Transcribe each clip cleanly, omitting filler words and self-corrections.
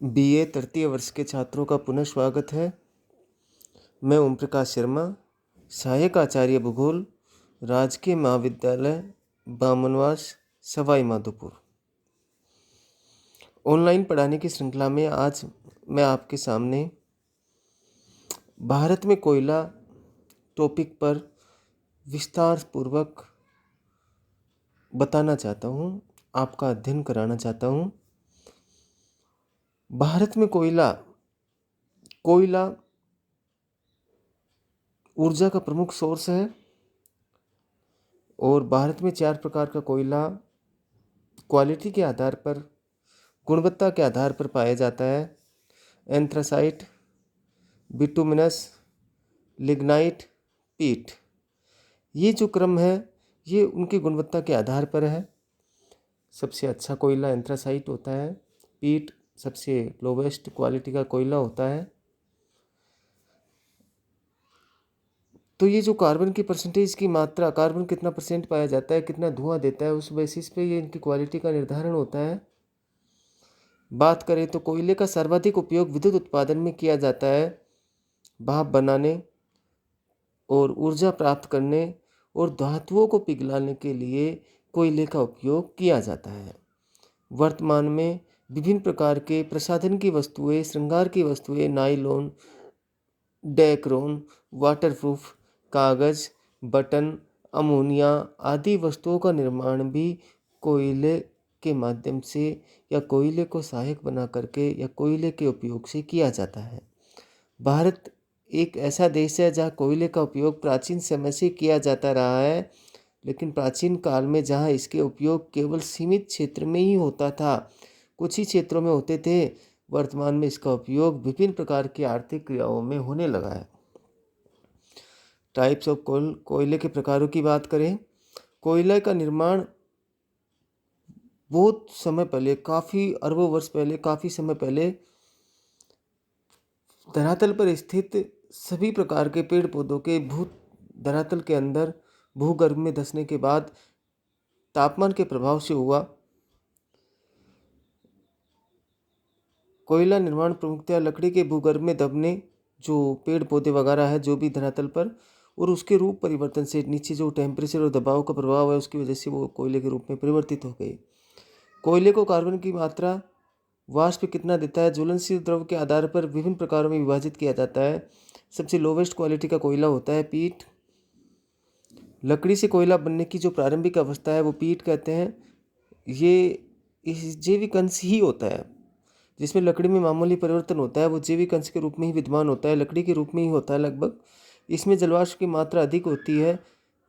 BA तृतीय वर्ष के छात्रों का पुनः स्वागत है। मैं ओम प्रकाश शर्मा, सहायक आचार्य भूगोल, राजकीय महाविद्यालय बामनवास, सवाई माधोपुर। ऑनलाइन पढ़ाने की श्रृंखला में आज मैं आपके सामने भारत में कोयला टॉपिक पर विस्तार पूर्वक बताना चाहता हूँ, आपका अध्ययन कराना चाहता हूँ। भारत में कोयला ऊर्जा का प्रमुख सोर्स है और भारत में 4 प्रकार का कोयला क्वालिटी के आधार पर, गुणवत्ता के आधार पर पाया जाता है। एंथ्रासाइट, बिटुमिनस, लिग्नाइट, पीट। ये जो क्रम है ये उनकी गुणवत्ता के आधार पर है। सबसे अच्छा कोयला एंथ्रासाइट होता है। पीट सबसे लोवेस्ट क्वालिटी का कोयला होता है। तो ये जो कार्बन की परसेंटेज की मात्रा, कार्बन कितना परसेंट पाया जाता है, कितना धुआं देता है, उस बेसिस पे ये इनकी क्वालिटी का निर्धारण होता है। बात करें तो कोयले का सर्वाधिक उपयोग विद्युत उत्पादन में किया जाता है। भाप बनाने और ऊर्जा प्राप्त करने और धातुओं को पिघलाने के लिए कोयले का उपयोग किया जाता है। वर्तमान में विभिन्न प्रकार के प्रसाधन की वस्तुएं, श्रृंगार की वस्तुएं, नायलॉन, डेक्रोन, वाटरप्रूफ, कागज, बटन, अमोनिया आदि वस्तुओं का निर्माण भी कोयले के माध्यम से या कोयले को सहायक बना करके या कोयले के उपयोग से किया जाता है। भारत एक ऐसा देश है जहाँ कोयले का उपयोग प्राचीन समय से किया जाता रहा है, लेकिन प्राचीन काल में जहाँ इसके उपयोग केवल सीमित क्षेत्र में ही होता था, कुछ ही क्षेत्रों में होते थे, वर्तमान में इसका उपयोग विभिन्न प्रकार की आर्थिक क्रियाओं में होने लगा है। टाइप्स ऑफ कोयले के प्रकारों की बात करें, कोयले का निर्माण बहुत समय पहले, काफ़ी अरबों वर्ष पहले, काफ़ी समय पहले धरातल पर स्थित सभी प्रकार के पेड़ पौधों के धरातल के अंदर भूगर्भ में धंसने के बाद तापमान के प्रभाव से हुआ। कोयला निर्माण प्रमुखतया लकड़ी के भूगर्भ में दबने, जो पेड़ पौधे वगैरह है जो भी धरातल पर, और उसके रूप परिवर्तन से नीचे जो टेम्परेचर और दबाव का प्रभाव है उसकी वजह से वो कोयले के रूप में परिवर्तित हो गए। कोयले को कार्बन की मात्रा, वाष्प कितना देता है, ज्वलनशील द्रव के आधार पर विभिन्न प्रकारों में विभाजित किया जाता है। सबसे लोवेस्ट क्वालिटी का कोयला होता है पीट। लकड़ी से कोयला बनने की जो प्रारंभिक अवस्था है वो पीट कहते हैं। ये जैविक अंश ही होता है, जिसमें लकड़ी में मामूली परिवर्तन होता है वो जैविक अंश के रूप में ही विद्यमान होता है, लकड़ी के रूप में ही होता है लगभग। इसमें जलवाष्प की मात्रा अधिक होती है,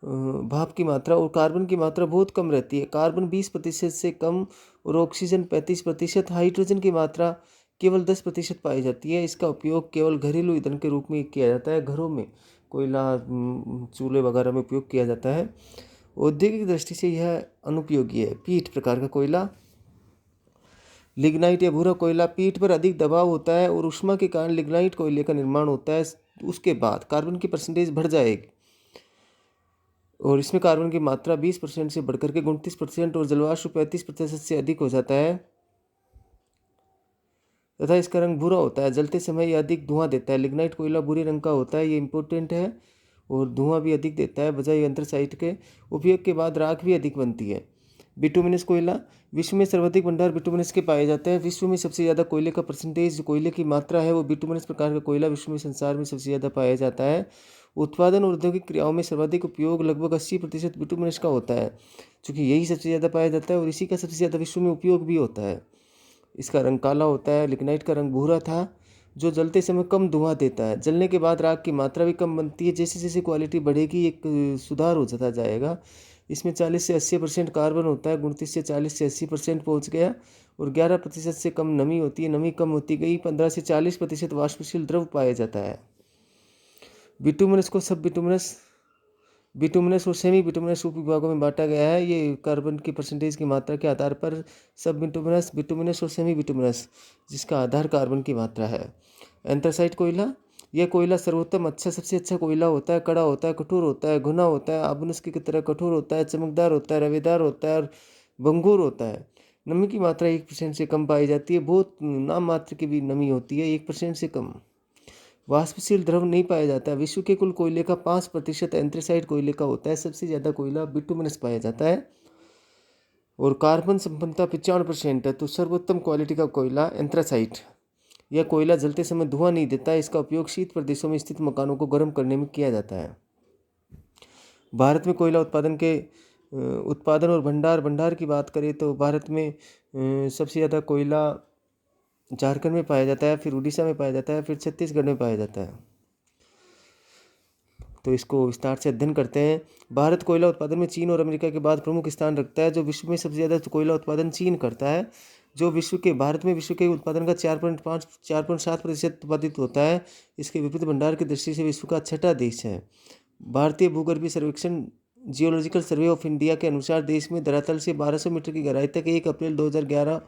भाप की मात्रा, और कार्बन की मात्रा बहुत कम रहती है। कार्बन 20% से कम और ऑक्सीजन 35%, हाइड्रोजन की मात्रा केवल 10% पाई जाती है। इसका उपयोग केवल घरेलू ईंधन के रूप में किया जाता है, घरों में कोयला चूल्हे वगैरह में उपयोग किया जाता है। औद्योगिक दृष्टि से यह अनुपयोगी है। पीट प्रकार का कोयला। लिग्नाइट या भूरा कोयला, पीट पर अधिक दबाव होता है और ऊष्मा के कारण लिग्नाइट कोयले का निर्माण होता है। उसके बाद कार्बन की परसेंटेज बढ़ जाएगी और इसमें कार्बन की मात्रा 20% से बढ़कर के 29% और जलवाष्प 35% से अधिक हो जाता है तथा इसका रंग भूरा होता है। जलते समय यह अधिक धुआं देता है। लिग्नाइट कोयला भूरे रंग का होता है, ये इंपॉर्टेंट है, और धुआं भी अधिक देता है बजाय एंथ्रासाइट के। उपयोग के बाद राख भी अधिक बनती है। बिटुमिनस कोयला, विश्व में सर्वाधिक भंडार बिटुमिनस के पाए जाते हैं। विश्व में सबसे ज़्यादा कोयले का परसेंटेज, जो कोयले की मात्रा है वो बिटुमिनस प्रकार का कोयला विश्व में, संसार में सबसे ज़्यादा पाया जाता है। उत्पादन और औद्योगिक क्रियाओं में सर्वाधिक उपयोग लगभग 80% बिटुमिनस का होता है, क्योंकि यही सबसे ज़्यादा पाया जाता है और इसी का सबसे ज़्यादा विश्व में उपयोग भी होता है। इसका रंग काला होता है। लिग्नाइट का रंग भूरा था, जो जलते समय कम धुआं देता है। जलने के बाद राख की मात्रा भी कम बनती है। जैसे जैसे क्वालिटी बढ़ेगी एक सुधार हो जाता जाएगा। इसमें 40 से 80% कार्बन होता है, 29 से 40 से 80% पहुँच गया, और 11% से कम नमी होती है। नमी कम होती गई, 15 से 40% वाष्पशील द्रव पाया जाता है। बिटुमिनस को सब बिटुमिनस और सेमी बिटुमिनस उप विभागों में बांटा गया है। ये कार्बन की परसेंटेज की मात्रा के आधार पर सब बिटुमिनस, बिटुमिनस और सेमी बिटुमिनस, जिसका आधार कार्बन की मात्रा है। एंथ्रासाइट कोयला, यह कोयला सर्वोत्तम सबसे अच्छा कोयला होता है। कड़ा होता है, कठोर होता है, घुना होता है, आबनूस की तरह कठोर होता है, चमकदार होता है, रवेदार होता है और भंगुर होता है। नमी की मात्रा 1% से कम पाई जाती है, बहुत नाम मात्र की भी नमी होती है, 1% से कम। वाष्पशील द्रव नहीं पाया जाता। विश्व के कुल कोयले का 5% एंथ्रेसाइट कोयले का होता है। सबसे ज़्यादा कोयला बिटुमिनस पाया जाता है और कार्बन संपन्नता 95% है। तो सर्वोत्तम क्वालिटी का कोयला एंथ्रासाइट। यह कोयला जलते समय धुआं नहीं देता है। इसका उपयोग शीत प्रदेशों में स्थित मकानों को गर्म करने में किया जाता है। भारत में कोयला उत्पादन और भंडार की बात करें तो भारत में सबसे ज़्यादा कोयला झारखंड में पाया जाता है, फिर उड़ीसा में पाया जाता है, फिर छत्तीसगढ़ में पाया जाता है। तो इसको विस्तार से अध्ययन करते हैं। भारत कोयला उत्पादन में चीन और अमेरिका के बाद प्रमुख स्थान रखता है। जो विश्व में सबसे ज़्यादा कोयला उत्पादन चीन करता है, जो भारत में विश्व के उत्पादन का 4.7% उत्पादित होता है। इसके विविध भंडार की दृष्टि से विश्व का छठा देश है। भारतीय भूगर्भीय सर्वेक्षण जियोलॉजिकल सर्वे ऑफ इंडिया के अनुसार देश में धरातल से 1200 मीटर की गहराई तक 1 अप्रैल 2011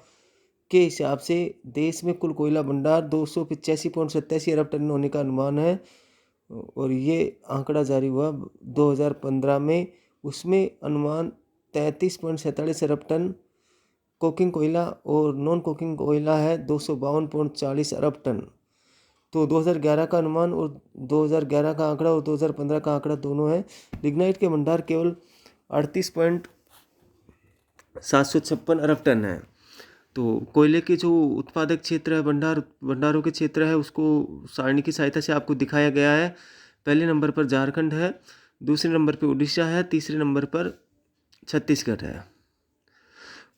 के हिसाब से देश में कुल कोयला भंडार 285.87 अरब टन होने का अनुमान है और ये आंकड़ा जारी हुआ 2015 में। उसमें अनुमान 33.47 अरब टन कोकिंग कोयला और नॉन कोकिंग कोयला है 252.40 अरब टन। तो 2011 का अनुमान और 2011 का आंकड़ा और 2015 का आंकड़ा दोनों है। लिग्नाइट के भंडार केवल 38.756 अरब टन है। तो कोयले के जो उत्पादक क्षेत्र है, भंडारों के क्षेत्र है, उसको सारणी की सहायता से आपको दिखाया गया है। पहले नंबर पर झारखंड है, दूसरे नंबर पर उड़ीसा है, तीसरे नंबर पर छत्तीसगढ़ है।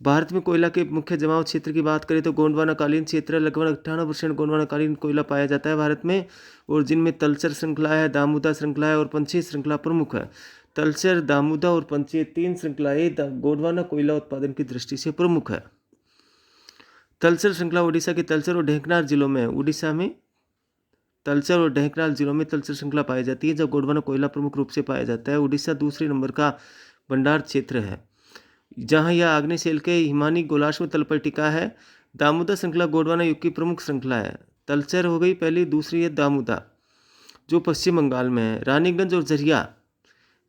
भारत में कोयला के मुख्य जमाव क्षेत्र की बात करें तो गोंडवानाकालीन क्षेत्र, लगभग 98% गोंडवानाकालीन कोयला पाया जाता है भारत में, और जिनमें तलचर श्रृंखला है, दामोदा श्रृंखला है और पंचेत श्रृंखला प्रमुख है। तलचर, दामोदा और पंचेत 3 श्रृंखलाएं गोंडवाना कोयला उत्पादन की दृष्टि से प्रमुख है। तलचर श्रृंखला उड़ीसा के तलचर और ढेंकनाल जिलों में, उड़ीसा में तलचर और ढेंकनाल जिलों में तलचर श्रृंखला पाई जाती है, जब गोंडवाना कोयला प्रमुख रूप से पाया जाता है। उड़ीसा दूसरे नंबर का भंडार क्षेत्र है, जहां यह आग्नेय सेल के हिमानी गोलाश्म तल पर टिका है। दामोदा श्रृंखला गोंडवाना युग की प्रमुख श्रृंखला है। तलचर हो गई पहली, दूसरी है दामोदा जो पश्चिम बंगाल में है। रानीगंज और जरिया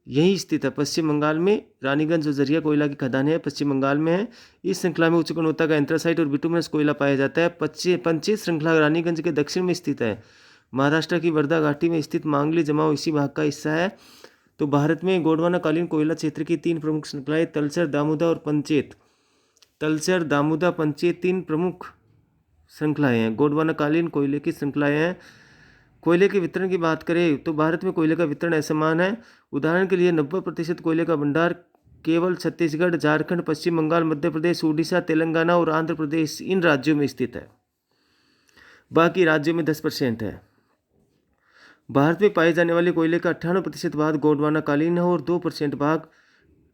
यही स्थित है पश्चिम बंगाल में। रानीगंज और जरिया कोयला की खदानें है, पश्चिम बंगाल में है। इस श्रृंखला में उच्च गुणवत्ता का एंथ्रासाइट और बिटुमिनस कोयला पाया जाता है। पंचेत श्रृंखला रानीगंज के दक्षिण में स्थित है। महाराष्ट्र की वर्धा घाटी में स्थित मांगली जमाव इसी भाग का हिस्सा है। तो भारत में गोंडवानाकालीन कोयला क्षेत्र की 3 प्रमुख श्रृंखलाएं तलचर, दामोदा और पंचेत। तलचर, दामोदा, पंचेत 3 प्रमुख श्रृंखलाएं हैं, गोंडवानाकालीन कोयले की श्रृंखलाएं हैं। कोयले के वितरण की बात करें तो भारत में कोयले का वितरण असमान है। उदाहरण के लिए 90% कोयले का भंडार केवल छत्तीसगढ़, झारखंड, पश्चिम बंगाल, मध्य प्रदेश, उड़ीसा, तेलंगाना और आंध्र प्रदेश इन राज्यों में स्थित है। बाकी राज्यों में 10% है। भारत में पाए जाने वाले कोयले का 98% भाग गोंडवानाकालीन है और 2% भाग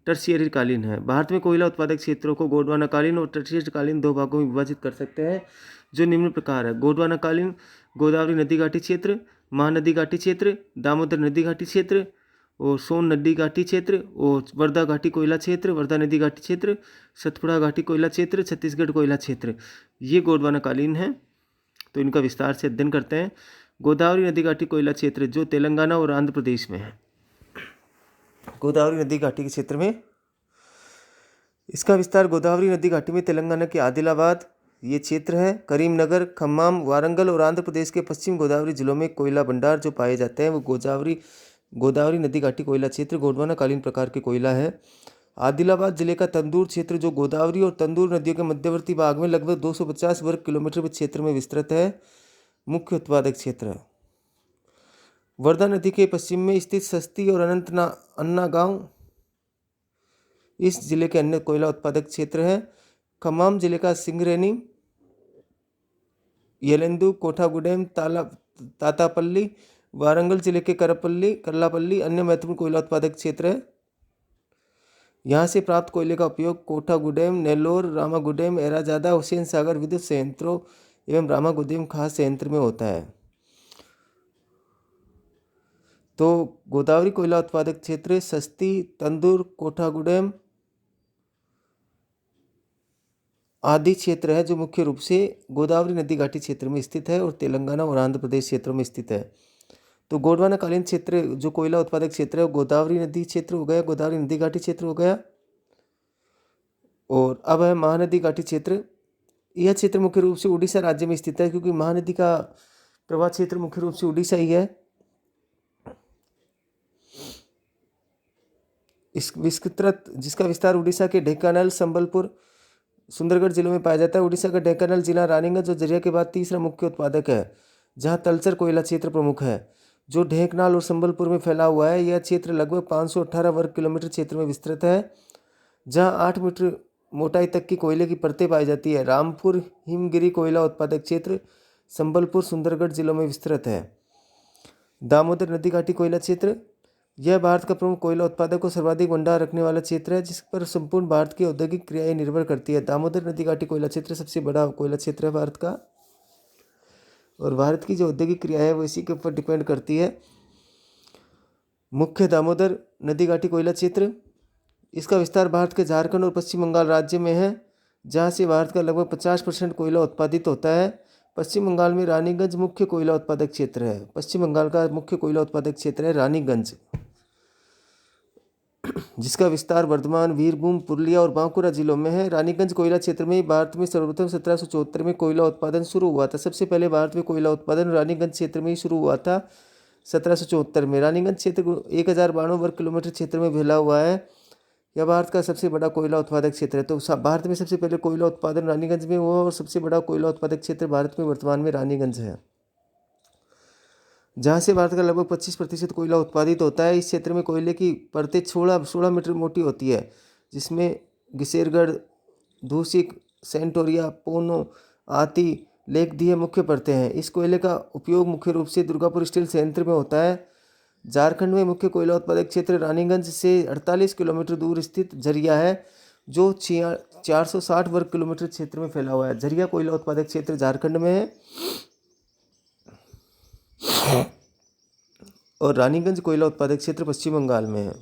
टर्शियरी कालीन है। भारत में कोयला उत्पादक क्षेत्रों को गोंडवानाकालीन और टर्शियरी कालीन 2 भागों में विभाजित कर सकते हैं, जो निम्न प्रकार है। गोंडवानाकालीन गोदावरी नदी घाटी क्षेत्र, महानदी घाटी क्षेत्र, दामोदर नदी घाटी क्षेत्र और सोन नदी घाटी क्षेत्र और वर्धा घाटी कोयला क्षेत्र, वर्धा नदी घाटी क्षेत्र, सतपुड़ा घाटी कोयला क्षेत्र, छत्तीसगढ़ कोयला क्षेत्र, ये गोंडवानाकालीन है। तो इनका विस्तार से अध्ययन करते हैं। गोदावरी नदी घाटी कोयला क्षेत्र जो तेलंगाना और आंध्र प्रदेश में है। गोदावरी नदी घाटी के क्षेत्र में इसका विस्तार गोदावरी नदी घाटी में तेलंगाना के आदिलाबाद ये क्षेत्र है, करीमनगर, खम्माम, वारंगल और आंध्र प्रदेश के पश्चिम गोदावरी जिलों में कोयला भंडार जो पाए जाते हैं वो गोदावरी नदी घाटी कोयला क्षेत्र गोंडवानाकालीन प्रकार के कोयला है। आदिलाबाद जिले का तंदूर क्षेत्र जो गोदावरी और तंदूर नदियों के मध्यवर्ती भाग में लगभग 250 वर्ग किलोमीटर क्षेत्र में विस्तृत है, मुख्य उत्पादक क्षेत्र है। वर्धा नदी के पश्चिम में स्थित सस्ती और अन्ना गांव इस जिले के अन्य कोयला उत्पादक क्षेत्र है। खम्माम जिले का सिंगरेनी, येलेंदु, कोठागुडेम, तातापल्ली, वारंगल जिले के करलापल्ली अन्य महत्वपूर्ण कोयला उत्पादक क्षेत्र है। यहाँ से प्राप्त कोयले का उपयोग कोठागुडेम, नेल्लोर, रामागुडेम, एराजादा, हुसैन सागर विद्युत संयंत्रों एवं रामागुडेम खास संयंत्र में होता है। तो गोदावरी कोयला उत्पादक क्षेत्र सस्ती, तंदूर, कोठागुडेम आदि क्षेत्र है जो मुख्य रूप से गोदावरी नदी घाटी क्षेत्र में स्थित है और तेलंगाना और आंध्र प्रदेश क्षेत्रों में स्थित है। तो गोंडवानाकालीन क्षेत्र जो कोयला उत्पादक क्षेत्र है वो गोदावरी नदी क्षेत्र हो गया, गोदावरी नदी घाटी क्षेत्र हो गया और अब है महानदी घाटी क्षेत्र। यह क्षेत्र मुख्य रूप से उड़ीसा राज्य में स्थित है, क्योंकि महानदी का प्रवाह क्षेत्र मुख्य रूप से उड़ीसा ही है। इस विस्तृत जिसका विस्तार उड़ीसा के ढेंकानाल, संबलपुर, सुंदरगढ़ जिलों में पाया जाता है। उड़ीसा का ढेंकानाल जिला रानीगंज और झरिया के बाद तीसरा मुख्य उत्पादक है, जहां तलचर कोयला क्षेत्र प्रमुख है, जो ढेंकनाल और संबलपुर में फैला हुआ है। यह क्षेत्र लगभग 518 वर्ग किलोमीटर क्षेत्र में विस्तृत है, जहां 8 मीटर मोटाई तक की कोयले की परतें पाई जाती है। रामपुर हिमगिरी कोयला उत्पादक क्षेत्र संबलपुर, सुंदरगढ़ जिलों में विस्तृत है। दामोदर नदी घाटी कोयला क्षेत्र, यह भारत का प्रमुख कोयला उत्पादक और सर्वाधिक भंडार रखने वाला क्षेत्र है, जिस पर संपूर्ण भारत की औद्योगिक क्रियाएं निर्भर करती है। दामोदर नदी घाटी कोयला क्षेत्र सबसे बड़ा कोयला क्षेत्र है भारत का, और भारत की जो औद्योगिक क्रिया है वो इसी के ऊपर डिपेंड करती है। मुख्य दामोदर नदी घाटी कोयला क्षेत्र, इसका विस्तार भारत के झारखंड और पश्चिम बंगाल राज्य में है, जहाँ से भारत का लगभग 50% कोयला उत्पादित होता है। पश्चिम बंगाल में रानीगंज मुख्य कोयला उत्पादक क्षेत्र है। पश्चिम बंगाल का मुख्य कोयला उत्पादक क्षेत्र है रानीगंज, जिसका विस्तार वर्धमान, वीरभूम, पुरुलिया और बांकुरा जिलों में है। रानीगंज कोयला क्षेत्र में भारत में सर्वप्रथम 1774 में कोयला उत्पादन शुरू हुआ था। सबसे पहले भारत में कोयला उत्पादन रानीगंज क्षेत्र में ही शुरू हुआ था 1774 में। रानीगंज क्षेत्र 1092 वर्ग किलोमीटर क्षेत्र में फैला हुआ है। यह भारत का सबसे बड़ा कोयला उत्पादक क्षेत्र है। तो भारत में सबसे पहले कोयला उत्पादन रानीगंज में हुआ, और सबसे बड़ा कोयला उत्पादक क्षेत्र भारत में वर्तमान में रानीगंज है, जहाँ से भारत का लगभग 25% कोयला उत्पादित होता है। इस क्षेत्र में कोयले की परतें 16 मीटर मोटी होती है, जिसमें गिसेरगढ़, धूसिक, सेंटोरिया, पोनो, आती, लेकदीह मुख्य परतें हैं। इस कोयले का उपयोग मुख्य रूप से दुर्गापुर स्टील संयंत्र में होता है। झारखंड में मुख्य कोयला उत्पादक क्षेत्र रानीगंज से 48 किलोमीटर दूर स्थित झरिया है, जो 460 वर्ग किलोमीटर क्षेत्र में फैला हुआ है। झरिया कोयला उत्पादक क्षेत्र झारखंड में है, और रानीगंज कोयला उत्पादक क्षेत्र पश्चिम बंगाल में है।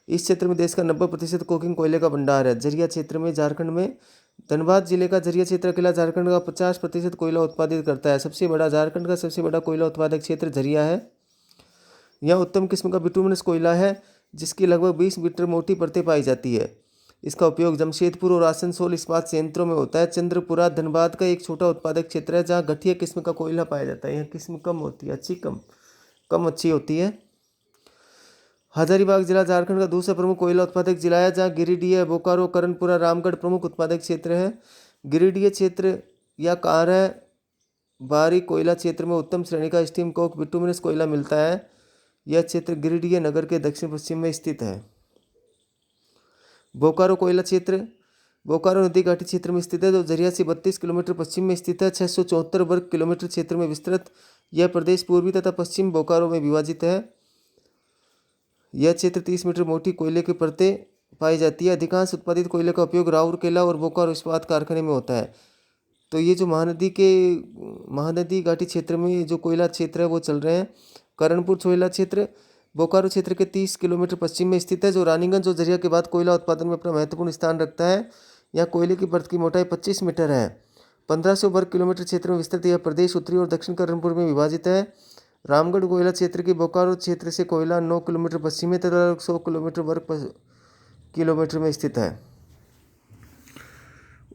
इस क्षेत्र में देश का 90% कोकिंग कोयले का भंडार है। झरिया क्षेत्र में झारखंड में धनबाद जिले का झरिया क्षेत्र अकेला झारखंड का 50% कोयला उत्पादित करता है। झारखंड का सबसे बड़ा कोयला उत्पादक क्षेत्र झरिया है। यह उत्तम किस्म का बिटुमिनस कोयला है, जिसकी लगभग 20 मीटर मोटी परतें पाई जाती है। इसका उपयोग जमशेदपुर और आसनसोल इस्पात संयंत्रों में होता है। चंद्रपुरा धनबाद का एक छोटा उत्पादक क्षेत्र है, जहाँ घटिया किस्म का कोयला पाया जाता है। यह किस्म कम होती है, कम अच्छी होती है। हजारीबाग जिला झारखंड का दूसरा प्रमुख कोयला उत्पादक जिला है, जहाँ गिरिडीह, बोकारो, करणपुरा, रामगढ़ प्रमुख उत्पादक क्षेत्र है। गिरिडीह क्षेत्र या कार बारी कोयला क्षेत्र में उत्तम श्रेणी का स्टीम कोक बिटुमिनस कोयला मिलता है। यह क्षेत्र गिरिडीह नगर के दक्षिण पश्चिम में स्थित है। बोकारो कोयला क्षेत्र बोकारो नदी घाटी क्षेत्र में स्थित है, जो झरिया से 32 किलोमीटर पश्चिम में स्थित है। 674 वर्ग किलोमीटर क्षेत्र में विस्तृत यह प्रदेश पूर्वी तथा पश्चिम बोकारो में विभाजित है। यह क्षेत्र 30 मीटर मोटी कोयले की परतें पाई जाती है। अधिकांश उत्पादित कोयले का उपयोग राउरकेला और बोकारो इस्पात कारखाने में होता है। तो ये जो महानदी घाटी क्षेत्र में जो कोयला क्षेत्र है वो चल रहे हैं। करणपुर कोयला क्षेत्र बोकारो क्षेत्र के 30 किलोमीटर पश्चिम में स्थित है, जो रानीगंज और झरिया के बाद कोयला उत्पादन में अपना महत्वपूर्ण स्थान रखता है। यहाँ कोयले की परत की मोटाई 25 मीटर है। 1500 वर्ग किलोमीटर क्षेत्र में विस्तृत यह प्रदेश उत्तरी और दक्षिण करणपुर में विभाजित है। रामगढ़ कोयला क्षेत्र की बोकारो क्षेत्र से कोयला 9 किलोमीटर पश्चिम में तथा 100 किलोमीटर में स्थित है।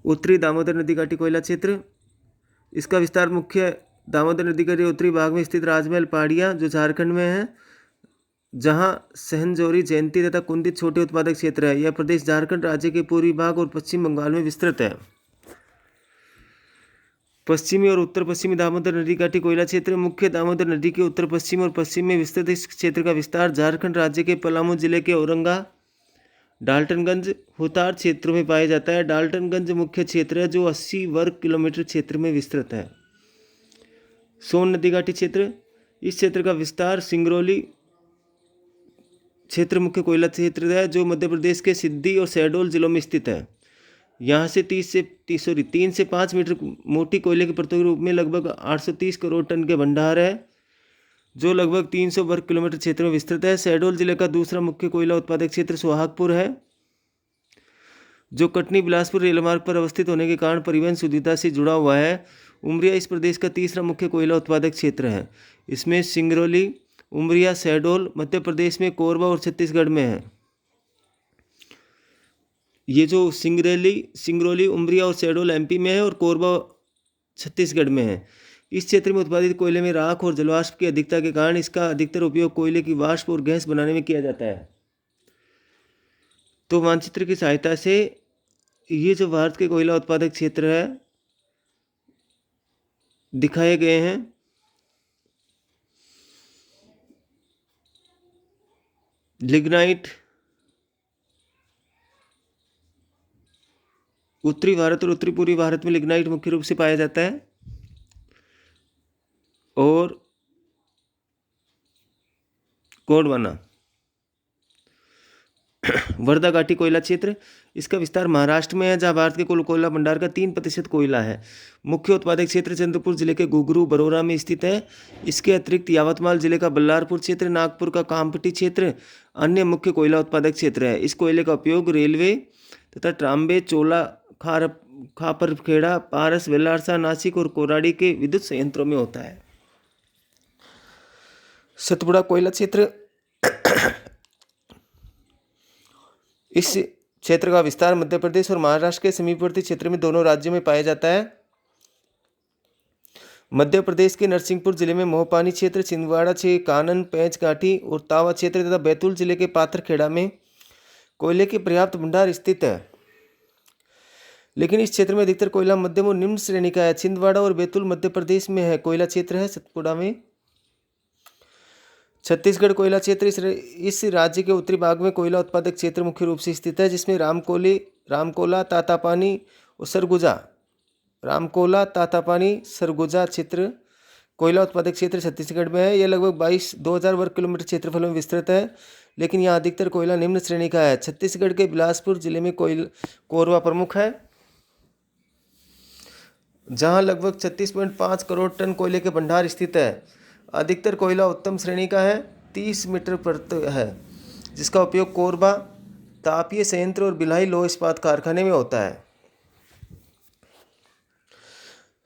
उत्तरी दामोदर नदी घाटी कोयला क्षेत्र, इसका विस्तार मुख्य दामोदर नदी के उत्तरी भाग में स्थित राजमहल पहाड़ियाँ, जो झारखंड में है, जहां सहनजोरी, जयंती तथा कुंदित छोटे उत्पादक क्षेत्र है। यह प्रदेश झारखंड राज्य के पूर्वी भाग और पश्चिम बंगाल में विस्तृत है। पश्चिमी और उत्तर पश्चिमी दामोदर नदी घाटी कोयला क्षेत्र मुख्य दामोदर नदी के उत्तर पश्चिम और पश्चिम में विस्तृत। इस क्षेत्र का विस्तार झारखंड राज्य के पलामू जिले के औरंगा, डाल्टनगंज, हुतार क्षेत्रों में पाया जाता है। डाल्टनगंज मुख्य क्षेत्र है, जो 80 वर्ग किलोमीटर क्षेत्र में विस्तृत है। सोन नदी घाटी क्षेत्र, इस क्षेत्र का विस्तार सिंगरौली क्षेत्र मुख्य कोयला क्षेत्र है, जो मध्य प्रदेश के सिद्दी और शहडोल जिलों में स्थित है। यहाँ से 3 से 5 मीटर मोटी कोयले के परतों के रूप में लगभग 830 करोड़ टन के भंडार है, जो लगभग 300 वर्ग किलोमीटर क्षेत्र में विस्तृत है। शहडोल जिले का दूसरा मुख्य कोयला उत्पादक क्षेत्र सोहागपुर है, जो कटनी बिलासपुर रेलमार्ग पर अवस्थित होने के कारण परिवहन सुविधा से जुड़ा हुआ है। उमरिया इस प्रदेश का तीसरा मुख्य कोयला उत्पादक क्षेत्र है। इसमें सिंगरौली, उमरिया, शहडोल मध्य प्रदेश में, कोरबा और छत्तीसगढ़ में है। ये जो सिंगरौली उमरिया और शहडोल एमपी में है और कोरबा छत्तीसगढ़ में है। इस क्षेत्र में उत्पादित कोयले में राख और जलवाष्प की अधिकता के कारण इसका अधिकतर उपयोग कोयले की वाष्प और गैस बनाने में किया जाता है। तो मानचित्र की सहायता से ये जो भारत के कोयला उत्पादक क्षेत्र है दिखाए गए हैं। लिग्नाइट उत्तरी भारत और उत्तरी पूर्वी भारत में लिग्नाइट मुख्य रूप से पाया जाता है। और गोंडवाना वर्धा घाटी कोयला क्षेत्र, इसका विस्तार महाराष्ट्र में है, जहां भारत के कुल कोयला भंडार का 3% कोयला है। मुख्य उत्पादक क्षेत्र चंद्रपुर जिले के घुघरू बरोरा में स्थित है। इसके अतिरिक्त यावतमाल जिले का बल्लारपुर क्षेत्र, नागपुर का कामपट्टी क्षेत्र अन्य मुख्य कोयला उत्पादक क्षेत्र है। इस कोयले का उपयोग रेलवे तथा ट्राम्बे, चोला, खापरखेड़ा, पारस, वेलारसा, नासिक और कोराडी के विद्युत संयंत्रों में होता है। सतपुड़ा कोयला क्षेत्र, इस क्षेत्र का विस्तार मध्य प्रदेश और महाराष्ट्र के समीपवर्ती क्षेत्र में दोनों राज्यों में पाया जाता है। मध्य प्रदेश के नरसिंहपुर जिले में मोहपानी क्षेत्र, छिंदवाड़ा क्षेत्र, कानन, पैंच घाटी और तावा क्षेत्र तथा बैतूल जिले के पाथरखेड़ा में कोयले के पर्याप्त भंडार स्थित है। लेकिन इस क्षेत्र में अधिकतर कोयला मध्यम और निम्न श्रेणी का है। छिंदवाड़ा और बैतूल मध्य प्रदेश में है कोयला क्षेत्र है। सतपुड़ा में छत्तीसगढ़ कोयला क्षेत्र, इस राज्य के उत्तरी भाग में कोयला उत्पादक क्षेत्र मुख्य रूप से स्थित है, जिसमें रामकोला, तातापानी और सरगुजा क्षेत्र कोयला उत्पादक क्षेत्र छत्तीसगढ़ में है। यह लगभग 2000 वर्ग किलोमीटर क्षेत्रफल में विस्तृत है, लेकिन यहाँ अधिकतर कोयला निम्न श्रेणी का है। छत्तीसगढ़ के बिलासपुर जिले में कोरबा प्रमुख है, जहाँ लगभग 36.5 करोड़ टन कोयले के भंडार स्थित है। अधिकतर कोयला उत्तम श्रेणी का है, 30 मीटर परत है, जिसका उपयोग कोरबा तापीय संयंत्र और भिलाई लौह इस्पात कारखाने में होता है।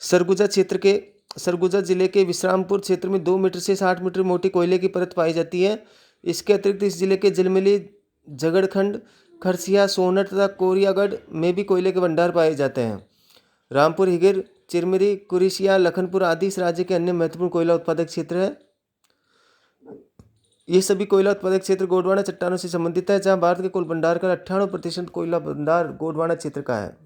सरगुजा जिले के विश्रामपुर क्षेत्र में 2 मीटर से 60 मीटर मोटी कोयले की परत पाई जाती है। इसके अतिरिक्त इस जिले के जलमिली, झगड़खंड, खरसिया, सोनट तथा कोरियागढ़ में भी कोयले के भंडार पाए जाते हैं। रामपुर, हिगिर, चिरमिरी, कुरिशिया, लखनपुर आदि इस राज्य के अन्य महत्वपूर्ण कोयला उत्पादक क्षेत्र है। ये सभी कोयला उत्पादक क्षेत्र गोंडवाना चट्टानों से संबंधित है, जहां भारत के कुल भंडार का 98% कोयला भंडार गोंडवाना क्षेत्र का है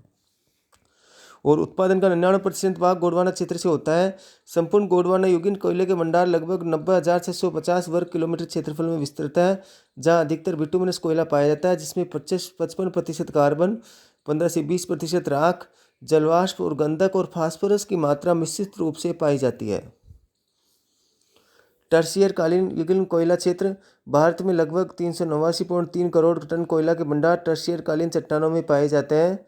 और उत्पादन का 99% भाग गोंडवाना क्षेत्र से होता है। संपूर्ण गोंडवाना युगीन कोयले के भंडार लगभग 90,650 वर्ग किलोमीटर क्षेत्रफल में विस्तृत है, जहां अधिकतर बिटुमिनस कोयला पाया जाता है, जिसमें 55% कार्बन, 15 से 20% राख, जलवाष्प और गंधक और फास्फोरस की मात्रा मिश्रित रूप से पाई जाती है। टर्शियर कालीन युगीन कोयला क्षेत्र, भारत में लगभग 389.3 करोड़ टन कोयला के भंडार टर्शियर कालीन चट्टानों में पाए जाते हैं,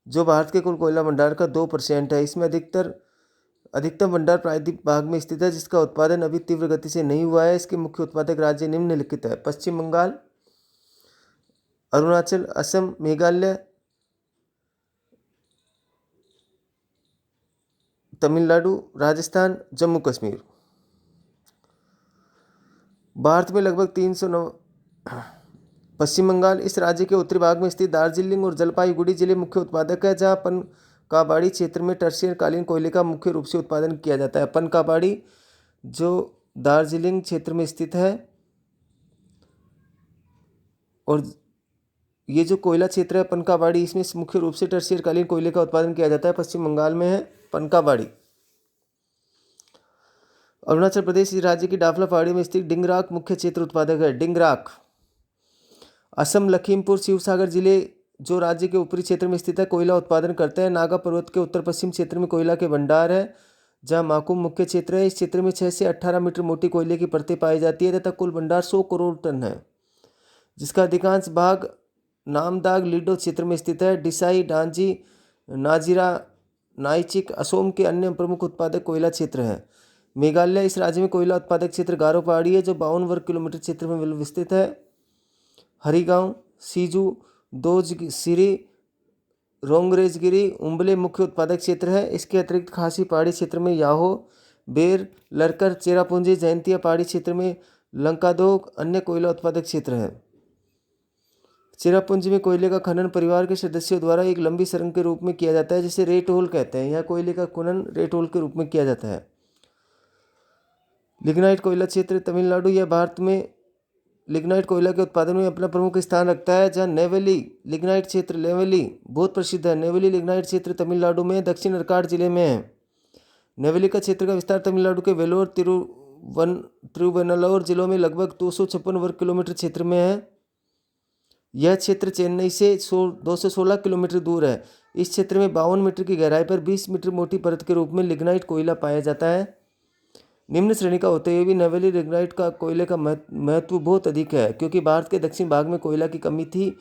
जो भारत के कुल कोयला भंडार का 2% है। इसमें अधिकतम भंडार प्रायद्वीप भाग में स्थित है, जिसका उत्पादन अभी तीव्र गति से नहीं हुआ है। इसके मुख्य उत्पादक राज्य निम्नलिखित है: पश्चिम बंगाल, अरुणाचल, असम, मेघालय, तमिलनाडु, राजस्थान, जम्मू कश्मीर। भारत में लगभग 309 पश्चिम बंगाल, इस राज्य के उत्तरी भाग में स्थित दार्जिलिंग और जलपाईगुड़ी जिले मुख्य उत्पादक है, जहाँ पनकाबाड़ी क्षेत्र में टर्शियर कालीन कोयले का मुख्य रूप से उत्पादन किया जाता है। पनकाबाड़ी जो दार्जिलिंग क्षेत्र में स्थित है, और ये जो कोयला क्षेत्र है पनकाबाड़ी, इसमें मुख्य रूप से टर्शियर कालीन कोयले का उत्पादन किया जाता है। पश्चिम बंगाल में है पनकाबाड़ी। अरुणाचल प्रदेश इस राज्य की डाफला पहाड़ी में स्थित डिंगराक मुख्य क्षेत्र उत्पादक है। डिंगराक। असम, लखीमपुर, शिवसागर जिले जो राज्य के ऊपरी क्षेत्र में स्थित है कोयला उत्पादन करते हैं। नागा पर्वत के उत्तर पश्चिम क्षेत्र में कोयला के भंडार है, जहां माकुम मुख्य क्षेत्र है। इस क्षेत्र में 6 से 18 मीटर मोटी कोयले की परतें पाई जाती है तथा कुल भंडार 100 करोड़ टन है, जिसका अधिकांश भाग नामदाग लीडो क्षेत्र में स्थित है। डिसाई, डांजी, नाजिरा, नाइचिक असोम के अन्य प्रमुख उत्पादक कोयला क्षेत्र हैं। मेघालय इस राज्य में कोयला उत्पादक क्षेत्र गारो पहाड़ी है, जो 52 वर्ग किलोमीटर क्षेत्र में विस्तृत है। हरिगांव, सीजू, दोजसिरी, रोंगरेजगिरी, उम्बले मुख्य उत्पादक क्षेत्र है। इसके अतिरिक्त खासी पहाड़ी क्षेत्र में याहो, बेर, लरकर, चेरापूंजी, जयंतिया पहाड़ी क्षेत्र में लंकादोग अन्य कोयला उत्पादक क्षेत्र हैं। चेरापूंजी में कोयले का खनन परिवार के सदस्यों द्वारा एक लंबी सुरंग के रूप में किया जाता है, जिसे रेट होल कहते हैं। यह कोयले का खनन रेट होल के रूप में किया जाता है। लिग्नाइट कोयला क्षेत्र तमिलनाडु या भारत में लिग्नाइट कोयला के उत्पादन में अपना प्रमुख स्थान रखता है, जहाँ नेवेली लिग्नाइट क्षेत्र नेवेली बहुत प्रसिद्ध है। नेवेली लिग्नाइट क्षेत्र तमिलनाडु में दक्षिण आर्काड जिले में है। नेवेली का क्षेत्र का विस्तार तमिलनाडु के वेलोर तिरुवन्नलोर जिलों में लगभग 256 वर्ग किलोमीटर क्षेत्र में है। यह क्षेत्र चेन्नई से 216 किलोमीटर दूर है। इस क्षेत्र में 52 मीटर की गहराई पर 20 मीटर मोटी परत के रूप में लिग्नाइट कोयला पाया जाता है। निम्न श्रेणी का होते हुए भी नेवेली लिग्नाइट का कोयले का महत्व बहुत अधिक है, क्योंकि भारत के दक्षिण भाग में कोयला की कमी थी।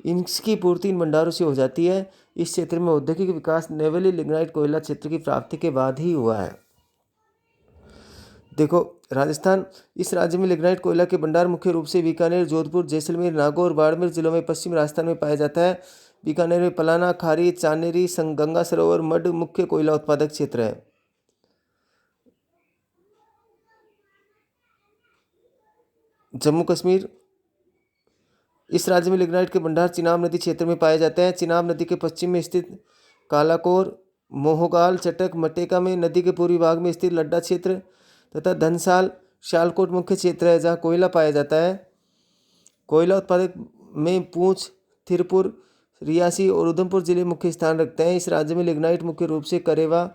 इसकी पूर्ति इन भंडारों से हो जाती है। इस क्षेत्र में औद्योगिक विकास नेवेली लिग्नाइट कोयला क्षेत्र की प्राप्ति के बाद ही हुआ है। देखो, राजस्थान, इस राज्य में लिग्नाइट कोयला के भंडार मुख्य रूप से बीकानेर, जोधपुर, जैसलमेर, नागौर, बाड़मेर जिलों में पश्चिम राजस्थान में पाया जाता है। बीकानेर में पलाना, खारी, चानेरी, गंगा सरोवर, मड मुख्य कोयला उत्पादक क्षेत्र है। जम्मू कश्मीर, इस राज्य में लिग्नाइट के भंडार चिनाब नदी क्षेत्र में पाए जाते हैं। चिनाब नदी के पश्चिम में स्थित कालाकोर, मोहगाल, चटक, मटेका में नदी के पूर्वी भाग में स्थित लड्डा क्षेत्र तथा धनसाल, शालकोट मुख्य क्षेत्र है, जहाँ कोयला पाया जाता है। कोयला उत्पादक में पूंछ, थिरपुर, रियासी और उधमपुर जिले मुख्य स्थान रखते हैं। इस राज्य में लिग्नाइट मुख्य रूप से करेवा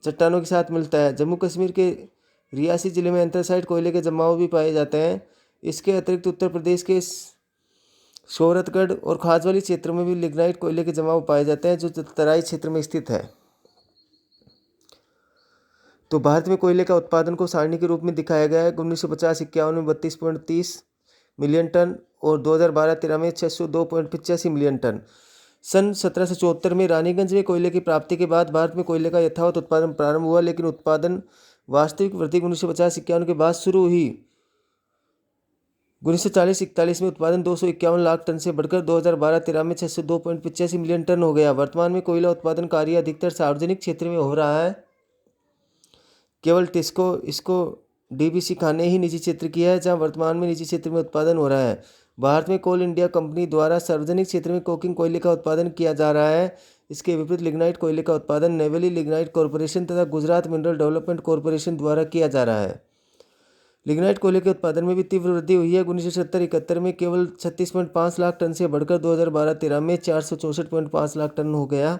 चट्टानों के साथ मिलता है। जम्मू कश्मीर के रियासी जिले में एंथ्रासाइट कोयले के जमाव भी पाए जाते हैं। इसके अतिरिक्त उत्तर प्रदेश के शोहरतगढ़ और खाजवाली क्षेत्रों में भी लिग्नाइट कोयले के जमाव पाए जाते हैं, जो तराई क्षेत्र में स्थित है। तो भारत में कोयले का उत्पादन को सारणी के रूप में दिखाया गया है। 1950-51 में 32.30 मिलियन टन और 2012-13 में 602.85 मिलियन टन। सन 1774 में रानीगंज में कोयले की प्राप्ति के बाद भारत में कोयले का यथावत उत्पादन प्रारंभ हुआ, लेकिन उत्पादन वास्तविक वृद्धि 1950-51 के बाद शुरू हुई। 1940-41 में उत्पादन 251 लाख टन से बढ़कर 2012-13 में 602.85 मिलियन टन हो गया। वर्तमान में कोयला उत्पादन कार्य अधिकतर सार्वजनिक क्षेत्र में हो रहा है। केवल इसको डीबीसी खाने ही निजी क्षेत्र की है, जहां वर्तमान में निजी क्षेत्र में उत्पादन हो रहा है। भारत में कोल इंडिया कंपनी द्वारा सार्वजनिक क्षेत्र में कोकिंग कोयले का उत्पादन किया जा रहा है। इसके विपरीत लिग्नाइट कोयले का उत्पादन नेवेली लिग्नाइट कॉरपोरेशन तथा गुजरात मिनरल डेवलपमेंट कॉरपोरेशन द्वारा किया जा रहा है। लिग्नाइट कोयले के उत्पादन में भी तीव्र वृद्धि हुई है। 1970-71 में केवल 36.5 लाख टन से बढ़कर 2012-13 में 464.5 लाख टन हो गया।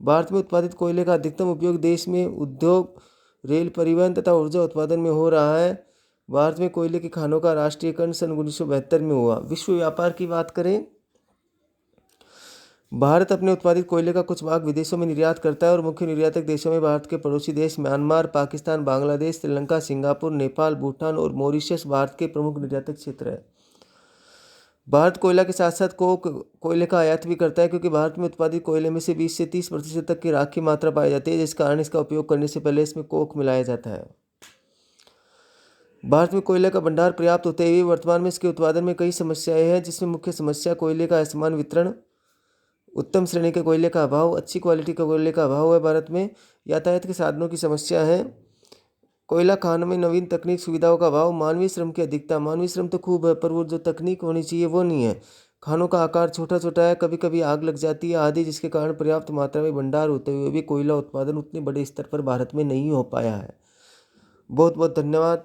भारत में उत्पादित कोयले का अधिकतम उपयोग देश में उद्योग, रेल परिवहन तथा ऊर्जा उत्पादन में हो रहा है। भारत में कोयले की खानों का राष्ट्रीयकरण सन 1972 में हुआ। विश्व व्यापार की बात करें, भारत अपने उत्पादित कोयले का कुछ भाग विदेशों में निर्यात करता है और मुख्य निर्यातक देशों में भारत के पड़ोसी देश म्यांमार, पाकिस्तान, बांग्लादेश, श्रीलंका, सिंगापुर, नेपाल, भूटान और मॉरिशस भारत के प्रमुख निर्यातक क्षेत्र है। भारत कोयला के साथ साथ कोयले का आयात भी करता है, क्योंकि भारत में उत्पादित कोयले में से 20 से 30% तक की राख की मात्रा पाई जाती है, जिस कारण इसका उपयोग करने से पहले इसमें कोक मिलाया जाता है। भारत में कोयले का भंडार पर्याप्त होते हुए वर्तमान में इसके उत्पादन में कई समस्याएं हैं, जिसमें मुख्य समस्या कोयले का असमान वितरण, उत्तम श्रेणी के कोयले का अभाव, अच्छी क्वालिटी का कोयले का अभाव है। भारत में यातायात के साधनों की समस्या है। कोयला खान में नवीन तकनीक सुविधाओं का अभाव, मानवीय श्रम की अधिकता। मानवीय श्रम तो खूब है, पर वो जो तकनीक होनी चाहिए वो नहीं है। खानों का आकार छोटा छोटा है, कभी कभी आग लग जाती है आदि, जिसके कारण पर्याप्त मात्रा में भंडार होते हुए भी कोयला उत्पादन उतने बड़े स्तर पर भारत में नहीं हो पाया है। बहुत बहुत धन्यवाद।